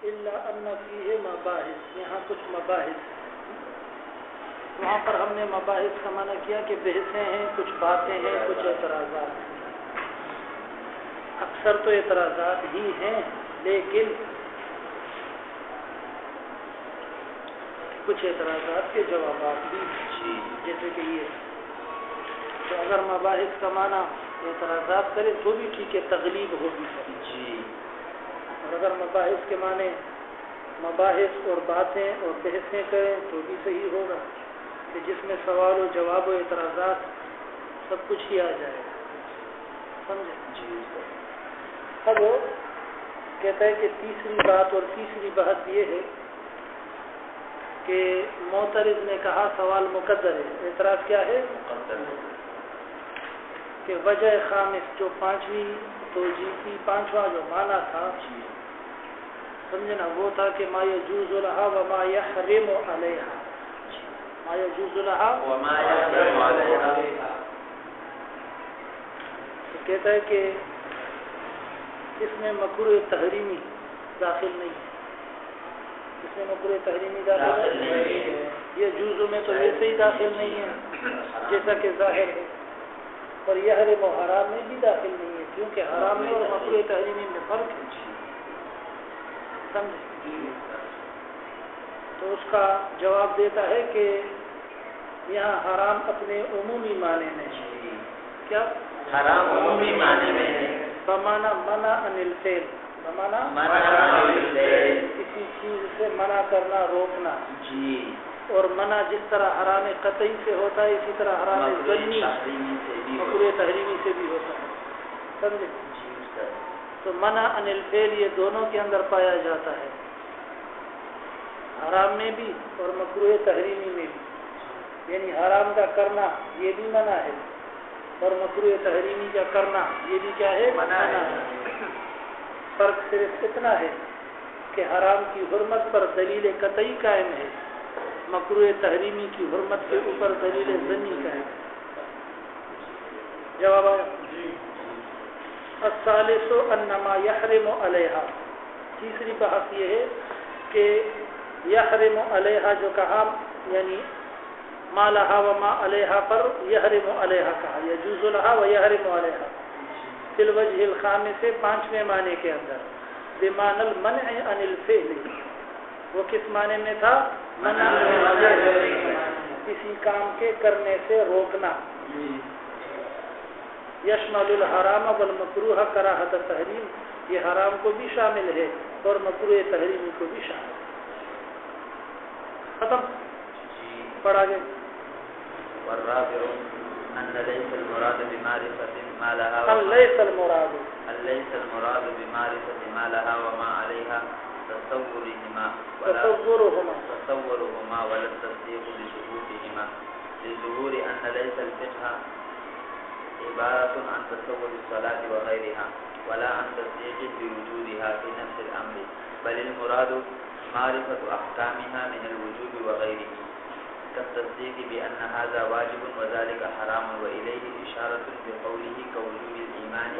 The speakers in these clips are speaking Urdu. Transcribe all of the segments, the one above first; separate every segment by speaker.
Speaker 1: الا ان فیہ مباحث، یہاں کچھ مباحث ہیں۔ وہاں پر ہم نے مباحث کا معنی کیا کہ بحثیں ہیں، کچھ باتیں ہیں، کچھ اعتراضات ہیں۔ اکثر تو اعتراضات ہی ہیں، لیکن کچھ اعتراضات کے جوابات بھی ہیں، جیسے کہ یہ تو اگر مباحث کا معنی اعتراضات کرے تو بھی ٹھیک ہے، تغلیب ہوگی جی۔ اور اگر مباحث کے معنی مباحث اور باتیں اور بحثیں کریں تو بھی صحیح ہوگا، کہ جس میں سوال و جواب و اعتراضات سب کچھ ہی آ جائے گا، سمجھے جی۔ اب کہتا ہے کہ تیسری بات اور تیسری بات یہ ہے کہ معترض نے کہا سوال مقدر ہے، اعتراض کیا ہے؟ مقدر ہے، کہ وجہ خامس جو پانچویں توجیہ کی، پانچواں جو معنی تھا سمجھے نا، وہ تھا کہ ما یجوز لہا وما یحرم علیہا، ما یجوز لہا وما یحرم علیہا، تو کہتا ہے کہ اس میں مکروہ تحریمی داخل نہیں ہے، اس میں مکروہ تحریمی داخل نہیں ہے، یہ جوزوں میں تو ویسے ہی داخل نہیں ہے جیسا کہ ظاہر ہے، اور یہ حرام و حرام میں بھی داخل نہیں ہے، کیونکہ حرام میں اور مکروہ تحریمی میں فرق ہے، سمجھے؟ تو اس کا جواب دیتا ہے کہ یہاں حرام اپنے عمومی معنی میں ہے، کیا حرام عمومی معنی میں ہے، بمانا منع عن الفعل، بمانا منع عن الفعل، کسی چیز سے منع کرنا، روکنا جی، اور منع جس طرح حرام قطعی سے ہوتا ہے اسی طرح حرام ظنی مکروہ تحریمی سے بھی ہوتا ہے، سمجھے؟ تو منع عن الفعل یہ دونوں کے اندر پایا جاتا ہے، حرام میں بھی اور مکروہ تحریمی میں بھی، یعنی حرام کا کرنا یہ بھی منع ہے اور مکروہ تحریمی کا کرنا یہ بھی کیا ہے؟ منع ہے۔ فرق صرف اتنا ہے کہ حرام کی حرمت پر دلیل قطعی قائم ہے، مکروہ تحریمی کی حرمت کے اوپر دلیل ظنی قائم ہے۔ جواب آیا؟ الثالث انما یحرم علیہا، تیسری بحث یہ ہے کہ یحرم علیہا جو کہا، یعنی ما لہا و ما علیہا پر یحرم علیہا کہا، یجوز لہا و یحرم علیہا، فی الوجہ الخامس پانچویں معنی کے اندر، بمعنی المنع عن الفعل، وہ کس معنی میں تھا؟ منع کسی کام کے کرنے سے روکنا، یشمل الحرام والمکروہ کراہت التحریم، یہ حرام کو بھی شامل ہے اور مکروہ تحریمی کو بھی شامل ہے۔ ختم پڑھا گیا۔
Speaker 2: والرابع أن ليس المراد بمعرفة ما لها
Speaker 1: ليس المراد
Speaker 2: بمعرفة ما لها وما عليها تصورهما ولا التصديق لثبوتهما، لظهور أن ليس الفقه عبارة عن تصور الصلاة وغيرها ولا عن تصديق بوجودها في نفس الأمر، بل المراد معرفة أحكامها من الوجوب وغيره، كالتصديق بأن هذا واجب وذلك حرام، وإليه إشارة بقوله كوجوب الإيمان۔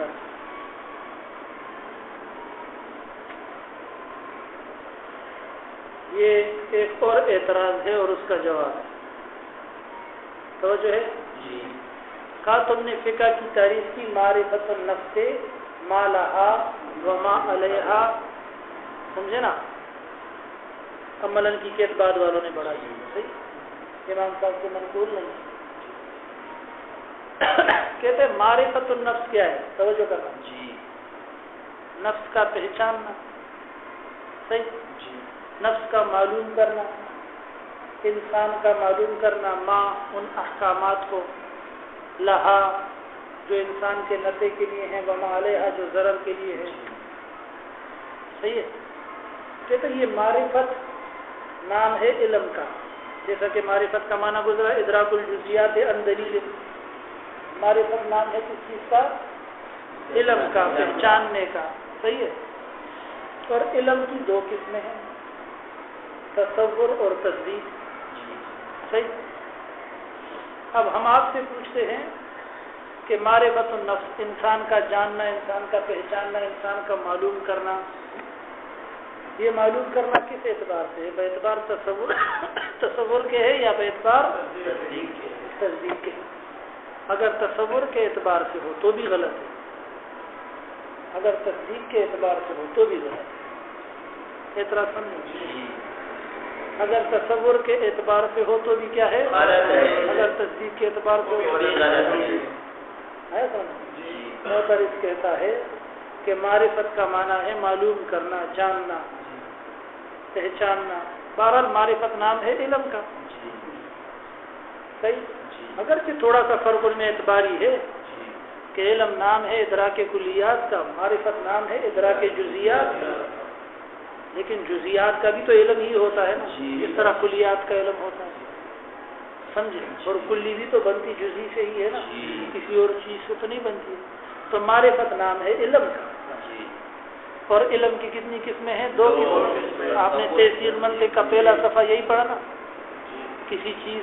Speaker 1: یہ ایک اور اعتراض ہے اور اس کا جواب ہے، توجہ ہے
Speaker 2: جی۔
Speaker 1: کہا تم نے فقہ کی تعریف کی معرفت النفس ما لہا وما علیہا، سمجھے نا، عملاً کی کیت بعد والوں نے بڑھائی، صحیح، امام صاحب سے منقول نہیں۔ کہتے ہیں معرفت النفس کیا ہے؟ توجہ کرنا
Speaker 2: جی،
Speaker 1: نفس کا پہچاننا، صحیح
Speaker 2: جی،
Speaker 1: نفس کا معلوم کرنا، انسان کا معلوم کرنا، ماں ان احکامات کو، لہا جو انسان کے نفع کے لیے ہیں، وما علیہا جو ضرر کے لیے ہے، صحیح ہے۔ کہتے ہیں یہ معرفت نام ہے علم کا، جیسا کہ معرفت کا معنی گزرا ادراک الجزیات عن دلیل، معرفت نام ہے کس چیز کا؟ علم کا، پہچاننے کا، صحیح ہے۔ اور علم کی دو قسمیں ہیں، تصور اور تصدیق، صحیح۔ اب ہم آپ سے پوچھتے ہیں کہ معرفت النفس انسان کا جاننا، انسان کا پہچاننا، انسان کا معلوم کرنا، یہ معلوم کرنا کس اعتبار سے ہے؟ باعتبار تصور کے ہے یا باعتبار تصدیق کے؟ اگر تصور کے اعتبار سے ہو تو بھی غلط ہے، اگر تصدیق کے اعتبار سے ہو تو بھی غلط ہے۔ اعتراض سمجھیں؟ اگر تصور کے اعتبار سے ہو تو بھی کیا ہے؟ اگر تصدیق کے اعتبار سے ہو تو بھی غلط ہے۔ معترض کہتا ہے کہ معرفت کا معنی ہے معلوم کرنا، جاننا، پہچاننا۔ بہرحال معرفت نام ہے علم کا، صحیح؟ اگرچہ تھوڑا سا فرق ان میں اعتباری ہے کہ علم نام ہے ادراک کلیات کا، معرفت نام ہے ادراک جزیات کا، لیکن جزیات کا بھی تو علم ہی ہوتا ہے نا، اس طرح کلیات کا علم ہوتا ہے، سمجھے؟ اور کلی بھی تو بنتی جزی سے ہی ہے نا، کسی اور چیز سے تو نہیں بنتی۔ تو معرفت نام ہے علم کا، اور علم کی کتنی قسمیں ہیں؟ 2 قسمیں۔ آپ نے تحصیل منطق کا پہلا صفحہ یہی پڑھا نا، کسی چیز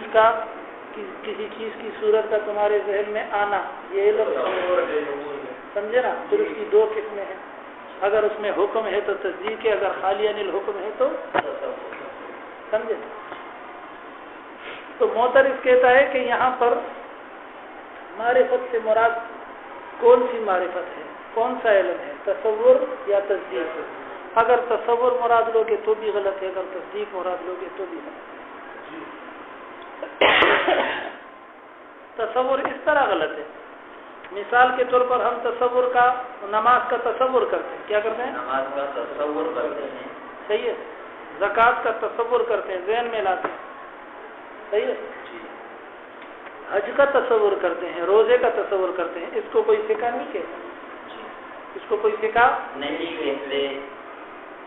Speaker 1: کی صورت کا تمہارے ذہن میں آنا، یہ علم سمجھے نا۔ پھر اس کی 2 قسمیں ہیں، اگر اس میں حکم ہے تو تصدیق ہے، اگر خالی عن الحکم ہے تو سمجھے۔ تو معترض کہتا ہے کہ یہاں پر معرفت سے مراد کون سی معرفت ہے، کون سا علم ہے، تصور یا تصدیق؟ اگر تصور مراد لوگے تو بھی غلط ہے، اگر تصدیق مراد لوگے تو بھی غلط ہے۔ تصور اس طرح غلط ہے، مثال کے طور پر ہم تصور کا، نماز کا تصور کرتے ہیں، کیا کرتے ہیں؟
Speaker 2: نماز کا تصور کرتے ہیں،
Speaker 1: صحیح ہے۔ زکوٰۃ کا تصور کرتے ہیں، ذہن میں لاتے ہیں، صحیح ہے۔ حج کا تصور کرتے ہیں، روزے کا تصور کرتے ہیں، اس کو کوئی فقہ نہیں کہتا، اس کو کوئی فقہ
Speaker 2: نہیں کہتے۔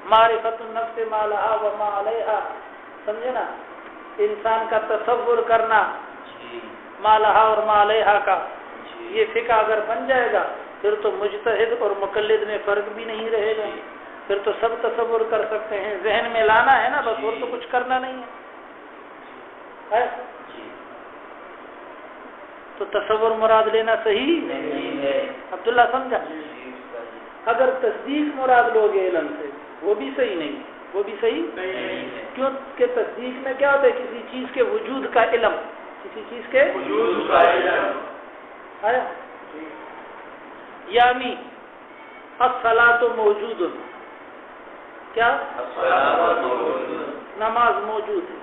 Speaker 1: معرفت النفس ما لہا و ما علیہا، سمجھے نا، انسان کا تصور کرنا ما لہا اور ما علیہا کا، یہ فقہ اگر بن جائے گا پھر تو مجتہد اور مقلد میں فرق بھی نہیں رہے گا، پھر تو سب تصور کر سکتے ہیں، ذہن میں لانا ہے نا بس، اور تو کچھ کرنا نہیں ہے۔ تو تصور مراد لینا صحیح
Speaker 2: نہیں ہے،
Speaker 1: عبداللہ سمجھا؟ اگر تصدیق مراد لوگے علم سے وہ بھی صحیح نہیں، وہ بھی صحیح نہیں ہے، کیونکہ تصدیق میں کیا ہوتا ہے؟ کسی چیز کے وجود کا علم، کسی چیز کے
Speaker 2: وجود کا علم
Speaker 1: آیا؟ یعنی الصلاۃ موجود، کیا؟ نماز موجود ہے،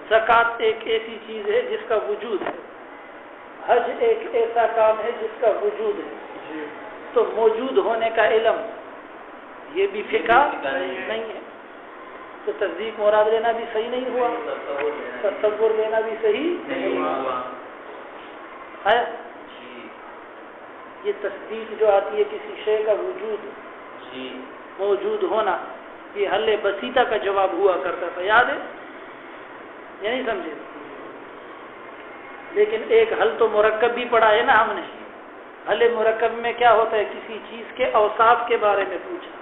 Speaker 1: زکوٰۃ ایک ایسی چیز ہے جس کا وجود ہے، حج ایک ایسا کام ہے جس کا وجود ہے، تو موجود ہونے کا علم یہ بھی فقہ نہیں ہے، تو تصدیق مراد لینا بھی صحیح نہیں ہوا، تصور لینا بھی صحیح نہیں ہوا۔ آیا؟ یہ تصدیق جو آتی ہے کسی شے کا وجود، موجود ہونا، یہ حل بسیطہ کا جواب ہوا کرتا تھا، یاد ہے؟ یہ نہیں سمجھے؟ لیکن ایک حل تو مرکب بھی پڑھا ہے نا ہم نے، حل مرکب میں کیا ہوتا ہے؟ کسی چیز کے اوصاف کے بارے میں پوچھا،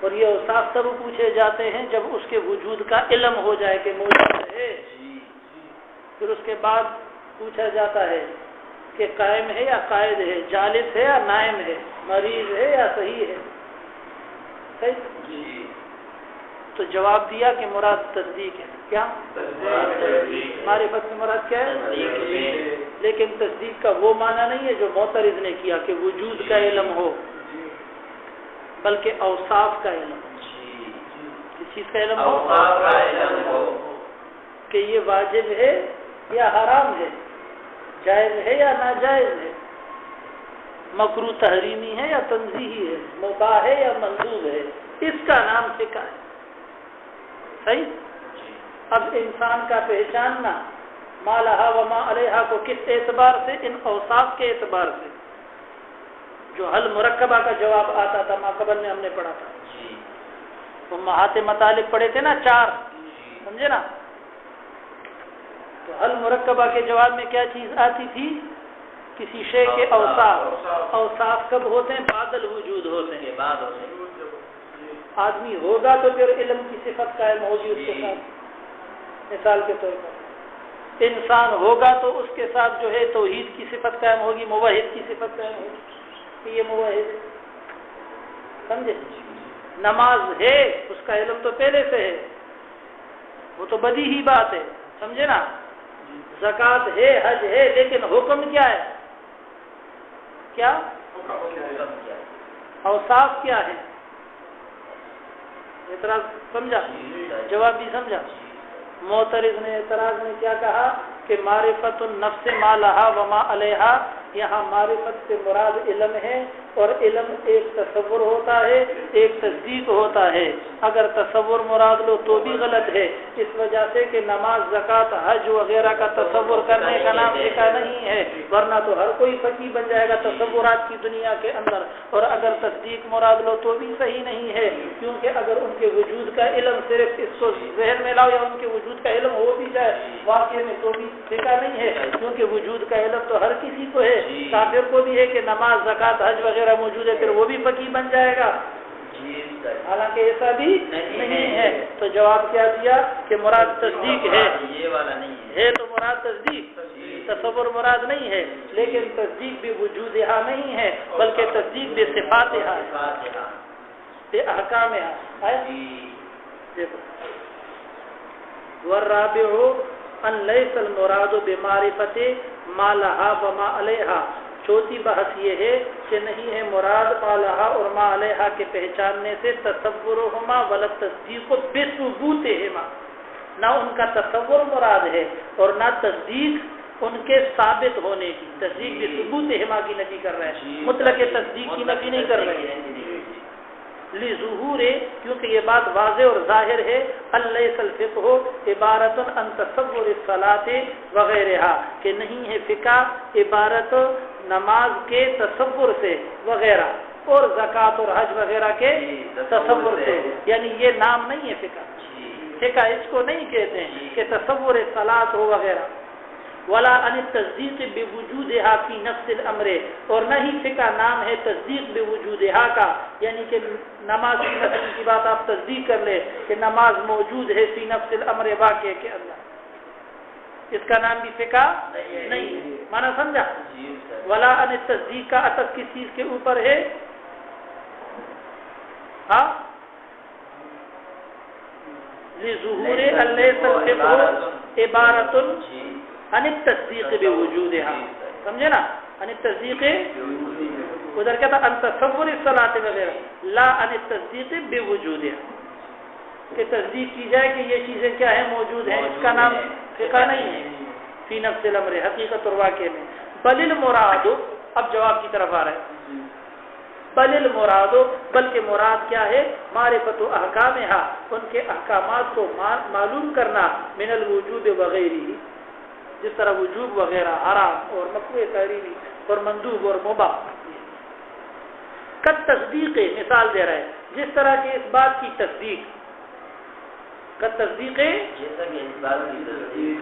Speaker 1: اور یہ اوصاف تب پوچھے جاتے ہیں جب اس کے وجود کا علم ہو جائے کہ موجود ہے، پھر اس کے بعد پوچھا جاتا ہے کہ قائم ہے یا قائد ہے، جالس ہے یا نائم ہے، مریض ہے یا صحیح ہے، صحیح؟ تو جواب دیا کہ مراد تصدیق ہے، کیا؟ معرفت سے مراد کیا ہے؟ لیکن تصدیق کا وہ معنی نہیں ہے جو معترض نے کیا کہ وجود کا علم ہو، بلکہ اوصاف کا علم، کس چیز کا علم ہو؟ کہ یہ واجب ہے یا حرام ہے، جائز ہے یا ناجائز ہے، مکروہ تحریمی ہے یا تنزیہی ہے، مباح ہے یا مندوب ہے، اس کا نام فقہ ہے، صحیح؟ اب انسان کا پہچاننا ما لہا و ما علیہا کو کس اعتبار سے؟ ان اوصاف کے اعتبار سے، جو حل مرکبہ کا جواب آتا تھا ماقبل میں ہم نے پڑھا تھا، امہات مطالب پڑھے تھے نا 4، سمجھے نا؟ تو حل مرکبہ کے جواب میں کیا چیز آتی تھی؟ کسی شے کے اوصاف، اوصاف کب ہوتے ہیں؟ بعد الوجود ہوتے ہیں، آدمی ہوگا تو پھر علم کی صفت قائم ہوگی اس کے ساتھ، مثال کے طور پر انسان ہوگا تو اس کے ساتھ جو ہے توحید کی صفت قائم ہوگی، موحد کی صفت قائم ہوگی کہ یہ موحد، سمجھے؟ نماز ہے اس کا علم تو پہلے سے ہے، وہ تو بدی ہی بات ہے، سمجھے نا؟ زکوٰۃ ہے، حج ہے، لیکن حکم کیا ہے؟ کیا اوصاف کیا ہے؟ اعتراض سمجھا؟ جواب بھی سمجھا؟ معترض نے اعتراض میں کیا کہا کہ معرفت النفس ما لہا وما علیہا، یہاں معرفت سے مراد علم ہے، اور علم ایک تصور ہوتا ہے، ایک تصدیق ہوتا ہے۔ اگر تصور مراد لو تو بھی غلط ہے، اس وجہ سے کہ نماز، زکوٰۃ، حج وغیرہ کا تصور کرنے کا نام فقہ نہیں ہے، ورنہ تو ہر کوئی فقیہ بن جائے گا تصورات کی دنیا کے اندر۔ اور اگر تصدیق مراد لو تو بھی صحیح نہیں ہے، کیونکہ اگر ان کے وجود کا علم صرف اس کو ذہن میں لاؤ یا ان کے وجود کا علم ہو بھی جائے واقعے میں تو بھی فقہ نہیں ہے، کیونکہ وجود کا علم تو ہر کسی کو ہے، کافر کو بھی ہے کہ نماز، زکوٰۃ، حج وغیرہ موجود ہے، پھر وہ بھی فقیہ بن جائے گا، حالانکہ ایسا بھی نہیں ہے۔ تو جواب کیا دیا کہ مراد تصدیق ہے،
Speaker 2: یہ والا نہیں
Speaker 1: ہے تو مراد تصدیق، تصور مراد نہیں ہے، لیکن تصدیق بھی وجودہا نہیں ہے بلکہ تصدیق بھی صفاتہا بے احکامہا ہے۔ دیکھو والرابع ان لیس المراد بمعرفت ما لہا وما علیہا، چوتھی بحث یہ ہے کہ نہیں ہے مراد ما لہا اور ما علیہا کے پہچاننے سے تصورہما ولا تصدیق بثبوتہما، نہ ان کا تصور مراد ہے اور نہ تصدیق ان کے ثابت ہونے کی، تصدیق بثبوتہما کی نفی کر رہے ہیں، مطلق تصدیق کی نفی نہیں کر رہے ہیں۔ لظہور، کیونکہ یہ بات واضح اور ظاہر ہے، الیس الفقہ عبارت عن تصور الصلاۃ وغیرہا، کہ نہیں ہے فقہ عبارت نماز کے تصور سے وغیرہ، اور زکوٰۃ اور حج وغیرہ کے تصور سے، یعنی یہ نام نہیں ہے فقہ، فقہ اس کو نہیں کہتے ہیں کہ تصور صلاۃ ہو وغیرہ، ولا ان تصدیق بوجودہا فی نفس الامر، اور نہ ہی فقہ نام ہے تصدیق بوجودہا کا، یعنی کہ نماز کی مثلا کی بات آپ تصدیق کر لیں کہ نماز موجود ہے فی نفس الامر، واقعے کے اندر، اس کا نام بھی فقہ نہیں ہے، مانا سمجھا؟ ولا ان تصدیق کا عطف کس چیز کے اوپر ہے؟ ہاں لظہور الیس الفقہ عبارت عن التصدیق بوجودہا، سمجھے نا؟ عن التصدیق، ادھر کیا تھا؟ ان تصور الصلاۃ وغیرہ، لا عن التصدیق بوجودہا، کہ تصدیق کی جائے کہ یہ چیزیں کیا ہیں؟ موجود ہیں، اس کا نام فقہ نہیں ہے فی نفس الامر، حقیقت اور واقعے میں۔ بل المراد، اب جواب کی طرف آ رہا ہے، بل المراد، بلکہ مراد کیا ہے؟ معرفت احکامہا، ان کے احکامات کو معلوم کرنا، من الوجوب وغیرہ، جس طرح وجوب وغیرہ، حرام اور مکروہ تحریمی اور مندوب اور مباح، قد تصدیق، مثال دے رہا ہے جس طرح کہ اس بات کی تصدیق، قد تصدیق،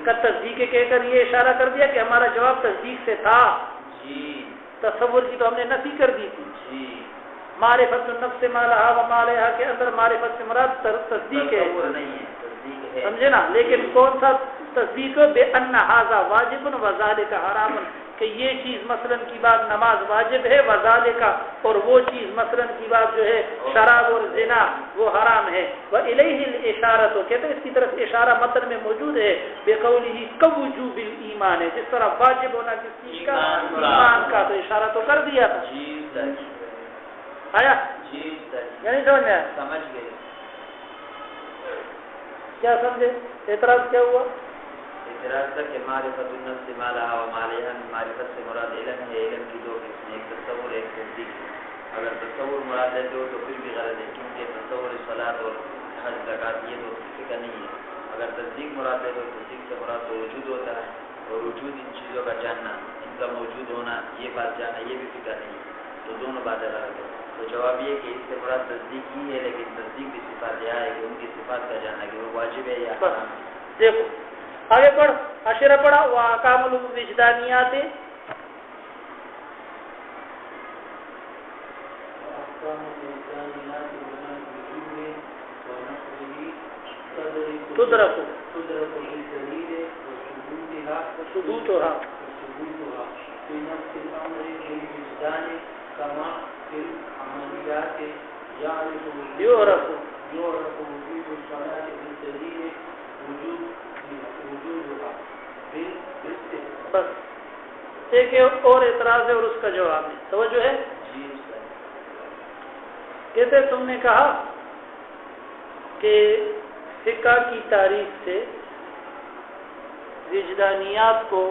Speaker 1: قد تصدیق کہہ کر یہ اشارہ کر دیا کہ ہمارا جواب تصدیق سے تھا، تصور کی تو ہم نے نفی کر دی تھی۔ معرفت النفس ما لہا وما علیہا کے اندر معرفت سے مراد تصدیق ہے، سمجھے نا؟ لیکن کون سا تصدیق؟ بے ان ھذا واجب وذالک حرام، کہ یہ چیز مثلا کی بات نماز واجب ہے، وذالک، اور وہ چیز مثلا کی بات جو ہے شراب اور زنا وہ حرام ہے۔ والیہ الاشارۃ، کہتے ہیں اس کی طرف اشارہ متن میں موجود ہے، بقولہ کوجوب الایمان، ہے جس طرح واجب ہونا کس چیز کا؟ ایمان کا، تو اشارہ تو کر دیا تھا، آیا؟ یعنی سمجھ میں آیا؟
Speaker 2: سمجھ گئے،
Speaker 1: کیا سمجھے؟ اعتراض کیا ہوا؟
Speaker 2: اعتراض تھا کہ معرفت النفس ما لہا وما علیہا، معرفت سے مراد علم ہے، علم کی دو قسمیں، ایک تصور ایک تصدیق۔ اگر تصور مراد لیتے ہو تو پھر بھی غلط ہے، کیونکہ تصور صلاۃ اور حج زکوٰۃ یہ تو فقہ نہیں ہے۔ اگر تصدیق مراد لیتے ہو، تصدیق سے مراد تو وجود ہوتا ہے، اور وجود ان چیزوں کا جاننا، ان کا موجود ہونا، یہ بات جاننا یہ بھی فقہ نہیں ہے، تو دونوں باتیں غلط ہے۔ تو جواب یہ کہ اس سے مراد تصدیق ہی ہے، لیکن تصدیق بھی صفات یہ ہے کہ ان کی صفات کا جاننا کہ وہ واجب ہے یا حرام ہے۔
Speaker 1: دیکھو آگے پڑھ، عشرہ پڑھا، واحکام الوجدانیات، تدرک ثبوتها
Speaker 3: في نفس الأمر بالوجدان كما في العمليات
Speaker 1: یعرف
Speaker 3: وجوب الصلاة بالدليل وجوبها
Speaker 1: بس ایک اور اعتراض ہے اور اس کا جواب ہے. توجہ ہے. کہتے تم نے کہا کہ فقہ کی تاریخ سے وجدانیات کو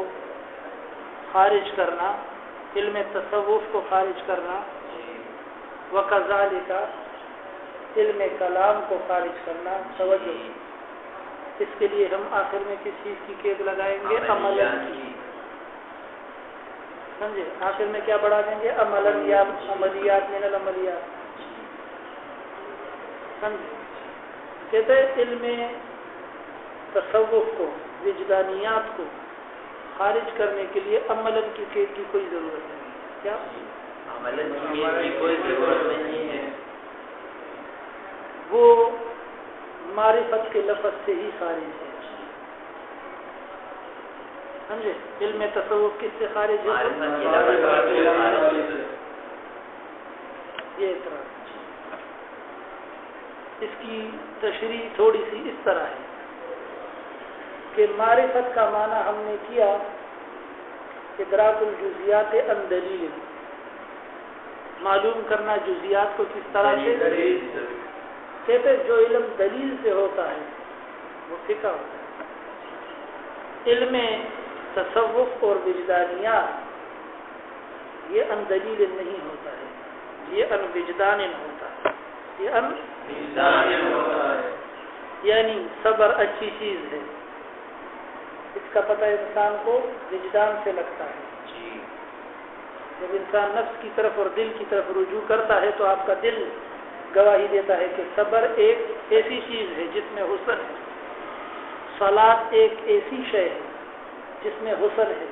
Speaker 1: خارج کرنا، علم تصوف کو خارج کرنا، وکذالک علم کلام کو خارج کرنا. توجہ، اس کے لیے ہم آخر میں کس چیز کی قید لگائیں گے؟ عملاً کی. سمجھے؟ آخر میں کیا بڑھا دیں گے؟ عملاً یا عملیات من العملیات. سمجھے؟ کہتے ہیں علم تصوف کو، وجدانیات کو خارج کرنے کے لیے عملاً کی قید کی کوئی ضرورت نہیں. کیا
Speaker 2: عملاً کی قید کی کوئی ضرورت نہیں ہے؟
Speaker 1: وہ معرفت کے لفظ سے ہی خارج ہے. سمجھے؟ علم تصوف کس سے خارج ہے؟ یہ اعتراض. اس کی تشریح تھوڑی سی اس طرح ہے کہ معرفت کا معنی ہم نے کیا ادراک الجزیات عن دلیل، معلوم کرنا جزیات کو کس طرح سے. کہتے جو علم دلیل سے ہوتا ہے وہ فقہ ہوتا ہے. علم تصوف اور وجدانیات یہ ان دلیل نہیں ہوتا ہے، یہ ان وجدان ہوتا ہے. یہ ان وجدان ہوتا ہے، یعنی صبر اچھی چیز ہے، اس کا پتہ انسان کو وجدان سے لگتا ہے. جب انسان نفس کی طرف اور دل کی طرف رجوع کرتا ہے تو آپ کا دل گواہی دیتا ہے کہ صبر ایک ایسی چیز ہے جس میں حسن ہے، صلاۃ ایک ایسی شے ہے جس میں حسن ہے،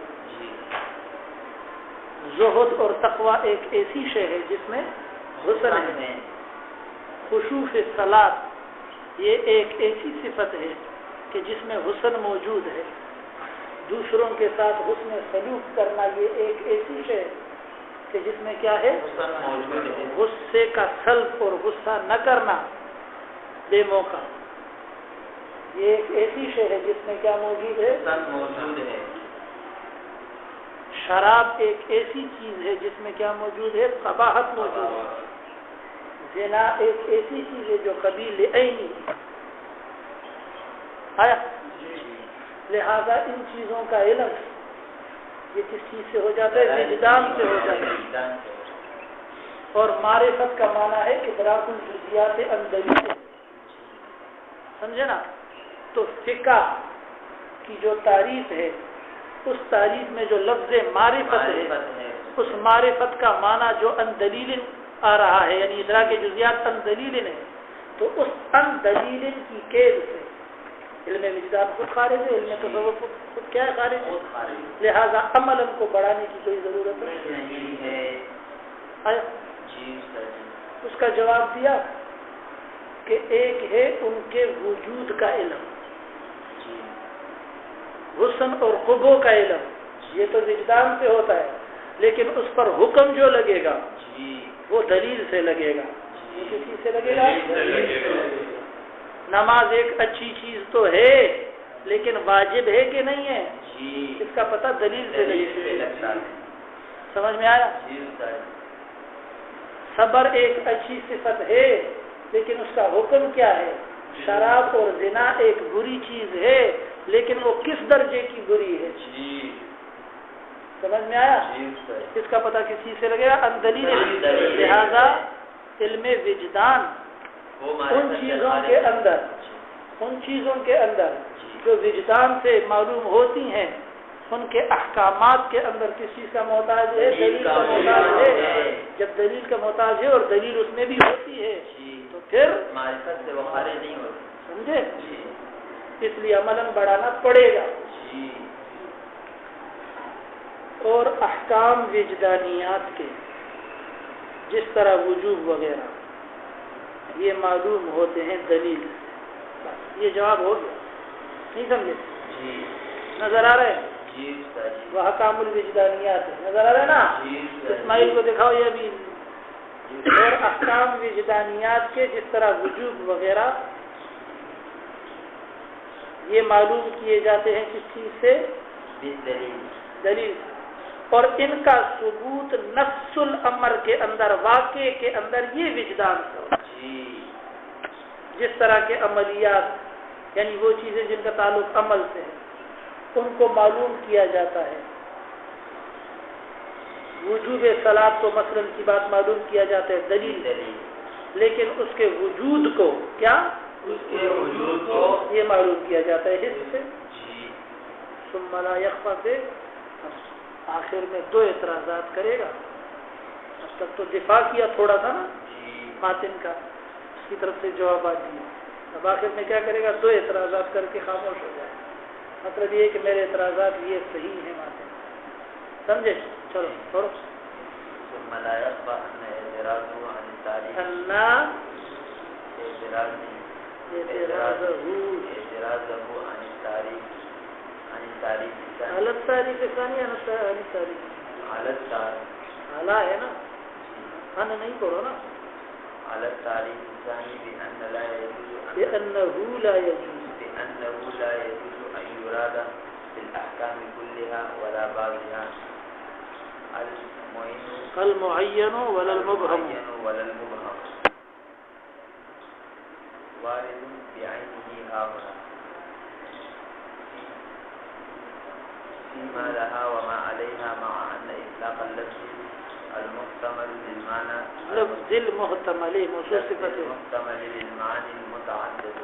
Speaker 1: زہد اور تقوی ایک ایسی شے ہے جس میں حسن ہے، خشوع فی الصلاۃ یہ ایک ایسی صفت ہے کہ جس میں حسن موجود ہے، دوسروں کے ساتھ حسن سلوک کرنا یہ ایک ایسی شے کہ جس میں کیا ہے؟ غصے کا سلب اور غصہ نہ کرنا بے موقع، یہ ایک ایسی شے ہے جس میں کیا موجود ہے؟ شراب ایک ایسی چیز ہے جس میں کیا موجود ہے؟ قباحت موجود ہے. زنا ایک ایسی چیز ہے جو قبیح عینی آیا. لہذا ان چیزوں کا علم یہ کس چیز سے ہو جاتا ہے؟ وجدان سے ہو جاتا ہے. اور معرفت کا معنی ہے ادراک الجزیات عن دلیل. سمجھے نا؟ تو فقہ کی جو تعریف ہے اس تعریف میں جو لفظ معرفت ہے اس معرفت کا معنی جو ان دلیل آ رہا ہے، یعنی ادراک جزیات ان دلیل ہے، تو اس ان دلیل کی قید سے علم وجدان خود خارج ہے، علم تصوف خود کیا ہے؟ خارج ہے. لہذا عمل کو بڑھانے کی کوئی ضرورت نہیں ہے. اس کا جواب دیا کہ ایک ہے ان کے وجود کا علم، حسن اور قبو کا علم، یہ تو وجدان سے ہوتا ہے، لیکن اس پر حکم جو لگے گا وہ دلیل سے لگے گا. وہ کس چیز سے لگے گا؟ نماز ایک اچھی چیز تو ہے لیکن واجب ہے کہ نہیں ہے؟ اس کا پتہ دلیل سے لگتا ہے. سمجھ میں آیا؟ صبر ایک اچھی صفت ہے لیکن اس کا حکم کیا ہے؟ شراب اور زنا ایک بری چیز ہے لیکن وہ کس درجے کی بری ہے؟ سمجھ میں آیا؟ اس کا پتہ کس چیز سے لگے گا؟ ان دلیل. لہذا علم وجدان ان چیزوں کے اندر جو وجدان سے معلوم ہوتی ہیں ان کے احکامات کے اندر کس چیز کا محتاج ہے؟ دلیل کا محتاج ہے. جب دلیل کا محتاج ہے اور دلیل اس میں بھی ہوتی ہے تو پھر
Speaker 2: معرفت سے وہ خارج نہیں ہوتی.
Speaker 1: سمجھے؟ اس لیے عملاً بڑھانا پڑے گا. اور احکام وجدانیات کے جس طرح وجوب وغیرہ یہ معلوم ہوتے ہیں دلیل. یہ جواب ہو گیا. نہیں سمجھے؟ نظر آ رہے ہیں؟ وہ احکام الوجدانیات ہے. نظر آ رہا ہے نا؟ اسماعیل کو دکھاؤ یہ بھی اور احکام وجدانیات کے جس طرح وجوب وغیرہ یہ معلوم کیے جاتے ہیں کس چیز سے؟ دلیل. اور ان کا ثبوت نفس الامر کے اندر، واقع کے اندر یہ وجدان سے، جس طرح کے عملیات یعنی وہ چیزیں جن کا تعلق عمل سے ہے ان کو معلوم کیا جاتا ہے. وجوب صلاۃ کو مثلا کی بات معلوم کیا جاتا ہے دلیل، لیکن اس کے وجود کو کیا؟
Speaker 2: اس کے وجود کو
Speaker 1: یہ معلوم کیا جاتا ہے حس سے. ثم لا یخفی سے آخر میں دو اعتراضات کرے گا. اب تک تو دفاع کیا تھوڑا تھا نا ماتن کا، اس کی طرف سے جوابات دیے. اب آخر میں کیا کرے گا؟ دو اعتراضات کر کے خاموش ہو جائے. مطلب یہ کہ میرے اعتراضات یہ صحیح ہیں ماتن، سمجھے؟ چلو پڑھو.
Speaker 2: ثم لا يخفى ان اعتراضه عن التاريخ اعتراضه عن التاريخ
Speaker 1: على التاريخ الثاني
Speaker 2: على التاريخ
Speaker 1: على ہے نا، انا نہیں پڑھو نا.
Speaker 2: على التاريخ الثاني بأنه لا يجوز أن يراد بالأحكام كلها ولا بعضها
Speaker 1: المعين ولا المبهم
Speaker 2: وارد بعينه هاهنا فيما لها وما عليها، مع أن إطلاق اللفظ المحتمل للمعنى
Speaker 1: لفظ المحتمل موصول صفته
Speaker 2: المحتمل للمعاني المتعدد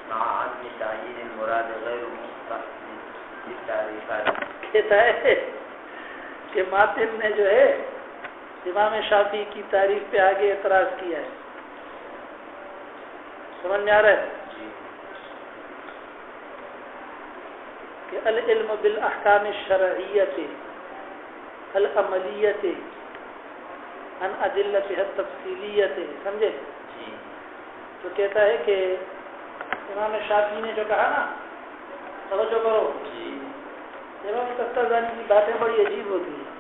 Speaker 2: مع عدم تعيين المراد غير مستحيل للتعريفات.
Speaker 1: کہتا ہے کہ ماتن نے جو ہے امام شافعی کی تعریف پہ آگے اعتراض کیا ہے. سمجھ میں آ رہا ہے کہ العلم بالاحکام الشرعیت العملیت عن ادلتها التفصیلیت، سمجھے؟ تو کہتا ہے کہ امام شافعی نے جو کہا نا، توجہ کرو، امام تفتازانی کی باتیں بڑی عجیب ہوتی ہیں.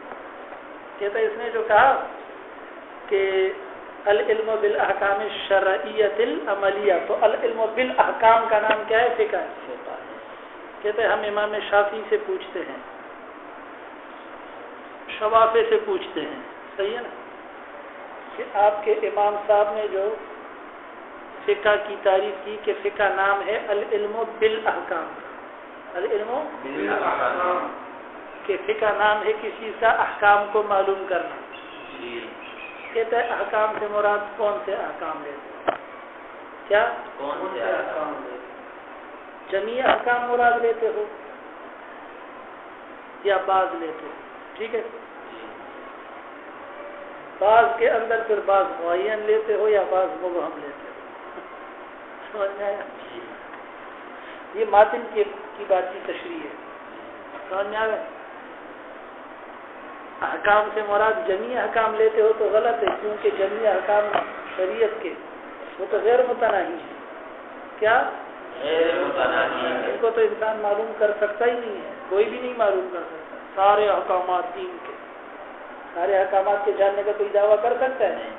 Speaker 1: کہتا ہے اس نے جو کہا کہ العلم بالاحکام الشرعیت العملیہ، تو العلم بالاحکام کا نام کیا ہے؟ فقہ ہے. کہتے ہیں ہم امام شافعی سے پوچھتے ہیں، شوافع سے پوچھتے ہیں، صحیح ہے نا، کہ آپ کے امام صاحب نے جو فقہ کی تعریف کی کہ فقہ نام ہے العلم بالاحکام، العلم بالاحکام، کہ فقہ نام ہے کسی کا احکام کو معلوم کرنا. کہتا ہے احکام سے مراد کون سے احکام لیتے ہیں؟ کیا
Speaker 2: کون سے احکام؟
Speaker 1: جمیع احکام مراد لیتے ہو یا بعض لیتے ہو؟ ٹھیک ہے، بعض کے اندر پھر بعض معین لیتے ہو یا بعض مبہم لیتے ہو. سمجھ میں آیا؟ یہ ماتن کی بات کی تشریح ہے. سمجھ میں آ گیا؟ احکام سے مراد جمیع احکام لیتے ہو تو غلط ہے، کیونکہ جمیع احکام شریعت کے وہ تو غیر متناہی ہے. کیا
Speaker 2: غیر متناہی ہے؟
Speaker 1: ان کو تو انسان معلوم کر سکتا ہی نہیں ہے، کوئی بھی نہیں معلوم کر سکتا. سارے احکامات دین کے، سارے احکامات کے جاننے کا کوئی دعویٰ کر سکتا ہے؟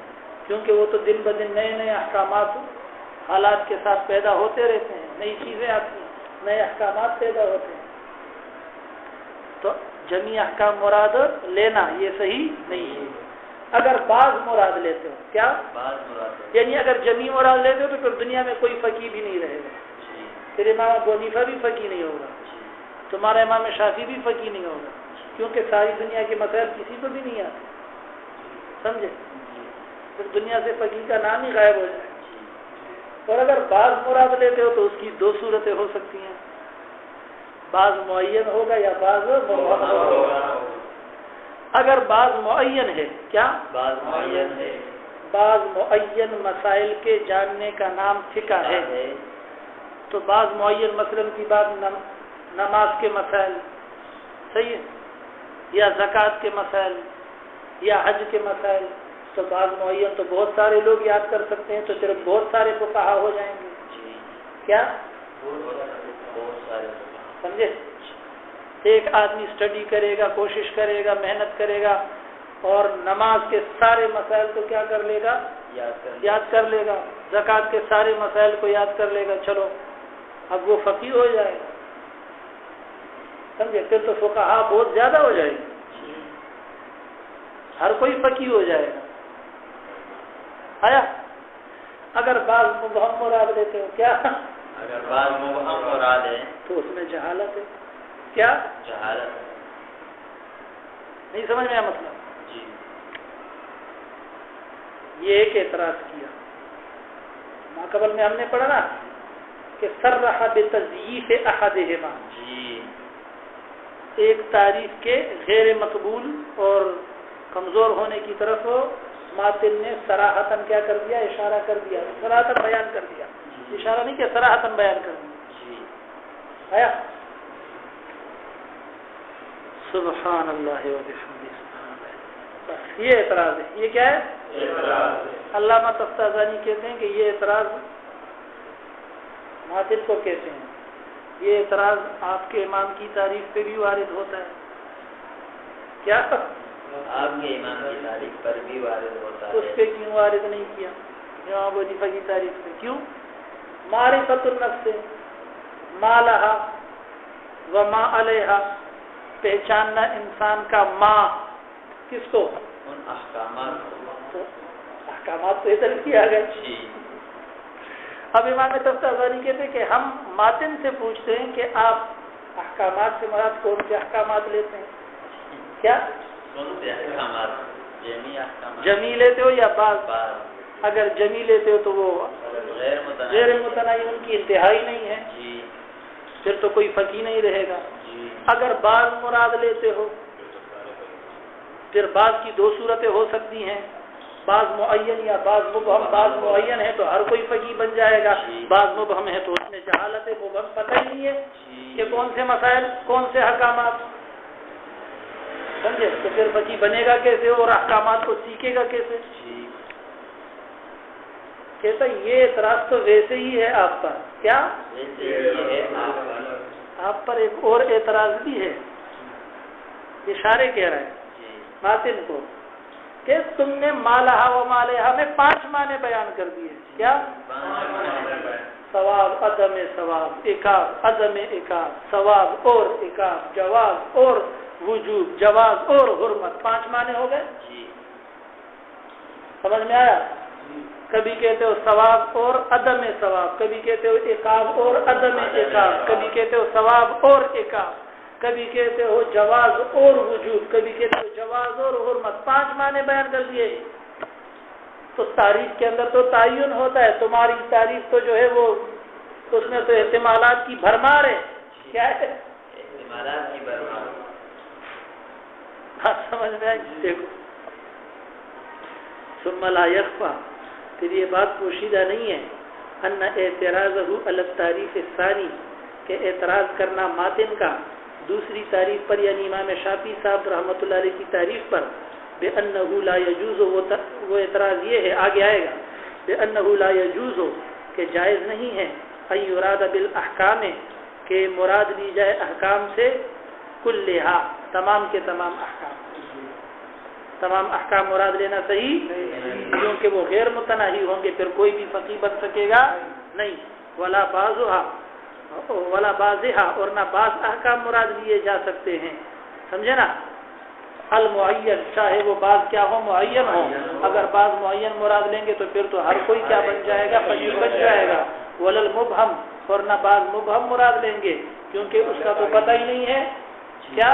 Speaker 1: کیونکہ وہ تو دن بدن نئے نئے احکامات حالات کے ساتھ پیدا ہوتے رہتے ہیں، نئی چیزیں آتی ہیں، نئے احکامات پیدا ہوتے ہیں. تو جمیع احکام مراد لینا یہ صحیح نہیں ہے. اگر بعض مراد لیتے ہو، کیا
Speaker 2: بعض مراد،
Speaker 1: یعنی اگر جمیع مراد لیتے ہو تو پھر دنیا میں کوئی فقیہ بھی نہیں رہے گا. پھر امام ابو حنیفہ بھی فقیہ نہیں ہوگا، تمہارا امام شافعی بھی فقیہ نہیں ہوگا، کیونکہ ساری دنیا کے مسائل کسی کو بھی نہیں آتے. سمجھے؟ پھر دنیا سے فقیہ کا نام ہی غائب ہو جائے. اور اگر بعض مراد لیتے ہو تو اس کی دو صورتیں ہو سکتی ہیں، بعض معین ہوگا یا بعض مبہم ہوگا. اگر بعض معین ہے، کیا
Speaker 2: بعض معین ہے،
Speaker 1: بعض معین مسائل کے جاننے کا نام فقہ ہے، تو بعض معین مثلا کی بات نماز کے مسائل، صحیح ہے، یا زکوٰۃ کے مسائل یا حج کے مسائل، تو بعض معین تو بہت سارے لوگ یاد کر سکتے ہیں، تو صرف بہت سارے فقہا ہو جائیں گے. کیا
Speaker 2: بہت سارے،
Speaker 1: سمجھے؟ ایک آدمی اسٹڈی کرے گا، کوشش کرے گا، محنت کرے گا، اور نماز کے سارے مسائل کو کیا کر لے گا؟ یاد کر لے گا. زکوٰۃ کے سارے مسائل کو یاد کر لے گا. چلو اب وہ فقیہ ہو جائے گا. سمجھے؟ پھر تو فقہا بہت زیادہ ہو جائے گی. ہر کوئی فقیہ ہو جائے گا. آیا؟ اگر بعض مبہم مراد لیتے ہو کیا؟
Speaker 2: اگر بعض مبہم مراد ہے
Speaker 1: تو اس میں جہالت ہے. کیا
Speaker 2: جہالت؟
Speaker 1: نہیں سمجھ میں آیا مطلب؟
Speaker 2: جی.
Speaker 1: یہ ایک اعتراض کیا. ماقبل میں ہم نے پڑھا نا کہ صرح بتضعیف احدہما،
Speaker 2: جی
Speaker 1: ایک تعریف کے غیر مقبول اور کمزور ہونے کی طرف ماتن نے صراحتاً کیا کر دیا؟ اشارہ کر دیا. صراحتاً بیان کر دیا. اشارہ نہیں کہ صراحتاً بیان کر دیا.
Speaker 2: جی.
Speaker 1: آیا؟ سبحان اللہ و بحمدہ سبحان اللہ. یہ اعتراض ہے. یہ کیا ہے؟ اعتراض. علامہ تفتازانی کہتے ہیں کہ یہ اعتراض ماتن کو کہتے ہیں. یہ اعتراض آپ کے امام کی تعریف پہ بھی وارد ہوتا ہے. کیا؟
Speaker 2: آپ کے امام کی تعریف پر بھی وارد ہوتا ہے.
Speaker 1: اس پہ کیوں وارد نہیں کیا؟ امام ابو حنیفہ کی تعریف پہ کیوں؟ معرفت النفس ما لہا و ما علیہا، پہچاننا انسان کا ما کس کو؟
Speaker 2: ان احکامات کو.
Speaker 1: احکامات تو ادھر کیا گیا.
Speaker 2: جی.
Speaker 1: اب امام تفتازانی کہتے ہیں کہ ہم ماتن سے پوچھتے ہیں کہ آپ احکامات سے مراد کون سے احکامات لیتے ہیں؟ کیا
Speaker 2: کون سے احکامات؟ جمی احکامات.
Speaker 1: جمی لیتے ہو یا بعض؟
Speaker 2: بعض.
Speaker 1: اگر جمی لیتے ہو تو وہ
Speaker 2: غیر
Speaker 1: متناہی، ان کی انتہائی نہیں ہے.
Speaker 2: جی.
Speaker 1: پھر تو کوئی فقیہ نہیں رہے گا.
Speaker 2: جی.
Speaker 1: اگر بعض مراد لیتے ہو پھر بعض کی دو صورتیں ہو سکتی ہیں، بعض معین یا بعض مبہم. بعض معین ہے تو ہر کوئی فقیہ بن جائے گا. بعض مبہم ہے تو اس میں جہالت ہے، مبہم پتہ ہی نہیں ہے کہ کون سے مسائل کون سے احکامات. سمجھے؟ تو پھر فقیہ بنے گا کیسے اور احکامات کو سیکھے گا کیسے؟ کہتا یہ اعتراض تو ویسے ہی ہے آپ پر. کیا؟ آپ پر ایک اور اعتراض بھی ہے. اشارے کہہ رہا ہے ماتن کو کہ تم نے مالہا و مالہا میں 5 معنی بیان کر دیے. کیا؟ ثواب، عدم ثواب، عقاب، عدم عقاب، ثواب اور عقاب، جواز اور وجوب، جواز اور حرمت. 5 معنی ہو گئے. سمجھ میں آیا؟ کبھی کہتے ہو ثواب اور عدم ثواب، کبھی کہتے ہو عقاب اور عدم عقاب، کبھی کہتے ہو ثواب اور عقاب، کبھی کہتے ہو جواز اور وجوب، کبھی کہتے ہو جواز اور حرمت. 5 معنی بیان کر دیے. تو تعریف کے اندر تو تعین ہوتا ہے. تمہاری تعریف تو جو ہے وہ اس میں تو احتمالات کی بھرمار ہے. کیا ہے؟
Speaker 2: احتمالات کی بھرمار.
Speaker 1: بات سمجھ میں آئی؟ دیکھو ثم لا یخفی، پھر یہ بات پوشیدہ نہیں ہے، ان اعتراضہ علی التعریف الثانی، کہ اعتراض کرنا ماتن کا دوسری تعریف پر یعنی امام شافعی صاحب رحمۃ اللہ علیہ کی تعریف پر، بأنہ لا یجوز، وہ اعتراض یہ ہے آگے آئے گا، بأنہ لا یجوز، کہ جائز نہیں ہے، ان یراد بالاحکام، کہ مراد لی جائے احکام سے، کلھا، تمام کے تمام احکام. تمام احکام مراد لینا صحیح کیونکہ وہ غیر متناہی ہوں گے، پھر کوئی بھی فقیہ بن سکے گا نہیں. ولا بعضھا، اور نہ بعض احکام مراد لیے جا سکتے ہیں. سمجھے نا؟ المعین، چاہے وہ بعض کیا ہو، معین ہو. اگر بعض معین مراد لیں گے تو پھر تو ہر کوئی کیا بن جائے گا؟ فقیہ بن جائے گا. ولل مبہم، اور نہ بعض مبہم مراد لیں گے کیونکہ اس کا تو پتہ ہی نہیں ہے. کیا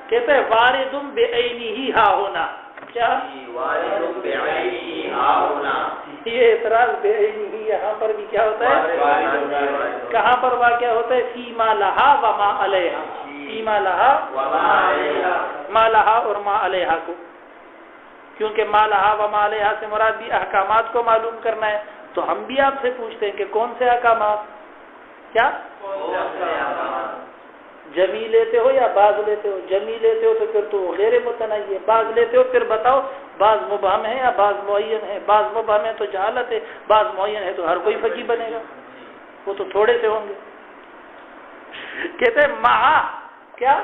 Speaker 1: کہتے ہیں؟ وارد بعینہ ہا ہونا. کیا؟
Speaker 2: وارد بعینہ ہا ہونا.
Speaker 1: یہ اعتراض بعینہ یہاں پر بھی کیا ہوتا ہے؟ کہاں پر واقع ہوتا ہے؟ فیما لہا و ما علیہا. فیما لہا و ما علیہا، ما لہا اور ما علیہا کو، کیونکہ ما لہا و ما علیہا سے مراد بھی احکامات کو معلوم کرنا ہے. تو ہم بھی آپ سے پوچھتے ہیں کہ کون سے احکامات؟ کیا؟ جمی لیتے ہو یا بعض لیتے ہو؟ جمی لیتے ہو تو پھر تو غیر متناہی ہے. بعض لیتے ہو پھر بتاؤ بعض مبہم ہے یا بعض معین ہے؟ بعض مبہم ہے تو جہالت ہے، بعض معین ہے تو ہر کوئی فقیہ بنے گا. وہ تو تھوڑے سے ہوں گے. کہتے ہیں مع، کیا؟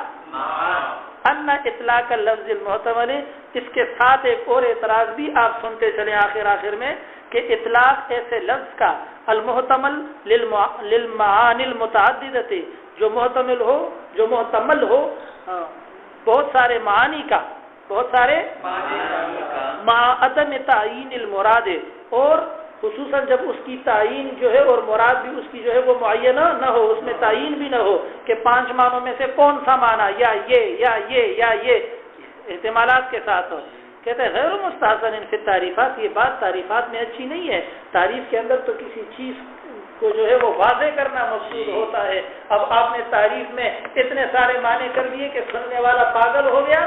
Speaker 1: ان اطلاق اللفظ المحتمل، اس کے ساتھ ایک اور اعتراض بھی آپ سنتے چلیں آخر میں کہ اطلاق ایسے لفظ کا المحتمل للمعانی المتعددۃ، جو محتمل ہو بہت سارے معانی کا، بہت سارے مع عدم تعیین المراد، اور خصوصاً جب اس کی تعین جو ہے اور مراد بھی اس کی جو ہے وہ معینہ نہ ہو، اس میں تعین بھی نہ ہو کہ 5 معنوں میں سے کون سا معنی یا یہ احتمالات کے ساتھ ہو۔ کہتے ہیں غیر مستحسن فی التعریفات، یہ بات تعریفات میں اچھی نہیں ہے۔ تعریف کے اندر تو کسی چیز کو جو ہے وہ واضح کرنا مقصود ہوتا ہے۔ اب آپ نے تعریف میں اتنے سارے معنی کر دیے کہ سننے والا پاگل ہو گیا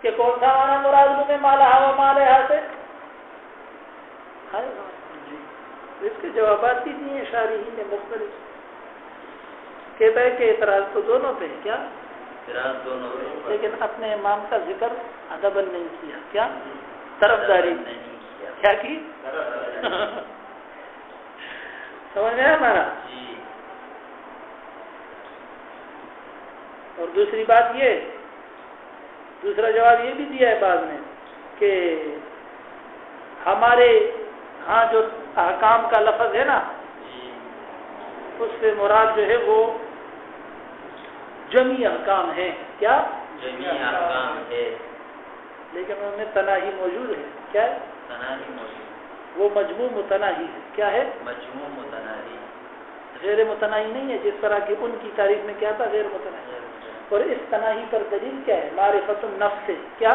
Speaker 1: کہ کون سا معنی مراد میں مالہا و مالہا سے، اس کے جوابات بھی دیے شارحین نے مختلف۔ کہتا ہے کہ اعتراض تو دونوں پہ کیا،
Speaker 2: اعتراض دونوں پہ، لیکن
Speaker 1: لیکن اپنے امام کا ذکر ادباً نہیں کیا، کیا طرفداری
Speaker 2: نہیں کیا،
Speaker 1: کیا کی سمجھ میں ہمارا۔
Speaker 2: جی
Speaker 1: اور دوسری بات یہ، دوسرا جواب یہ بھی دیا ہے بعد میں کہ ہمارے ہاں جو احکام کا لفظ ہے نا،
Speaker 2: جی
Speaker 1: اس سے مراد جو ہے وہ جمی احکام ہے، کیا
Speaker 2: جمیع احکام ہے،
Speaker 1: لیکن ان میں تناہی موجود ہے، کیا ہے
Speaker 2: تناہی موجود،
Speaker 1: وہ مجموع متناہی ہے، کیا ہے
Speaker 2: مجموع متناہی،
Speaker 1: غیر متناہی نہیں ہے، جس طرح کی ان کی تعریف میں کیا تھا غیر متناہی۔ اور اس تناہی پر دلیل کیا ہے، معرفت النفس سے، کیا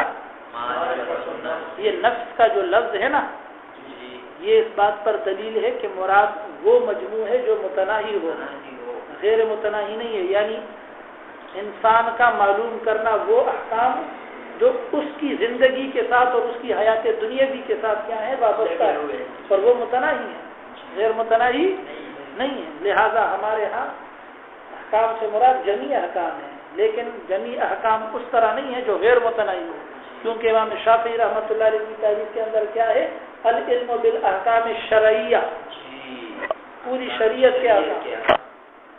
Speaker 2: معرفت النفس،
Speaker 1: یہ نفس کا جو لفظ ہے نا،
Speaker 2: جی
Speaker 1: یہ اس بات پر دلیل ہے کہ مراد وہ مجموع ہے جو متناہی ہو،
Speaker 2: تناہی ہو،
Speaker 1: غیر متناہی نہیں ہے۔ یعنی انسان کا معلوم کرنا وہ احکام جو اس کی زندگی کے ساتھ اور اس کی حیات دنیاوی کے ساتھ کیا ہے، وابستہ ہے، اور وہ متناہی ہے، غیر متناہی نہیں ہے۔ لہذا ہمارے ہاں احکام سے مراد جمیع احکام ہے، لیکن جمیع احکام اس طرح نہیں ہے جو غیر متناہی ہو، کیونکہ امام شافعی رحمۃ اللہ علیہ کی تعریف کے اندر کیا ہے، العلم بالاحکام الشرعیہ، پوری شریعت کے احکام،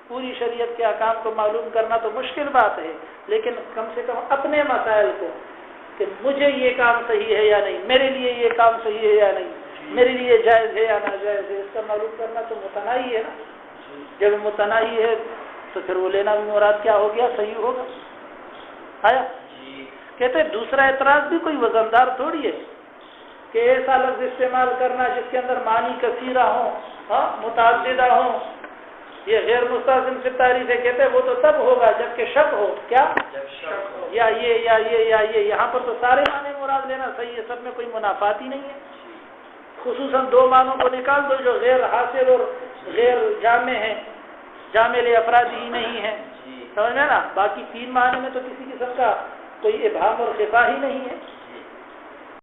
Speaker 1: پوری شریعت کے احکام کو معلوم کرنا تو مشکل بات ہے، لیکن کم سے کم اپنے مسائل کو کہ مجھے یہ کام صحیح ہے یا نہیں، میرے لیے یہ کام صحیح ہے یا نہیں، میرے لیے جائز ہے یا ناجائز ہے، اس کا معلوم کرنا تو متناہی ہے نا۔ جب متناہی ہے تو پھر وہ لینا بھی مراد کیا ہو گیا، صحیح ہوگا۔ آیا کہتے ہیں دوسرا اعتراض بھی کوئی وزندار تھوڑی ہے کہ ایسا لفظ استعمال کرنا جس کے اندر معنی کثیرہ ہوں، متعددہ ہوں، یہ غیر مستحسن فی التعریف ہے۔ کہتے ہیں وہ تو تب ہوگا جب کہ شک ہو، کیا یا یہ یہاں پر تو سارے معنی مراد لینا صحیح ہے، سب میں کوئی منافات ہی نہیں ہے۔ خصوصاً 2 معنوں کو نکال دو جو غیر حاصل اور غیر جامع ہیں، جامع افراد ہی نہیں ہیں، سمجھ میں نا، باقی 3 معنی میں تو کسی قسم کا کوئی ابہام اور خفا ہی نہیں ہے۔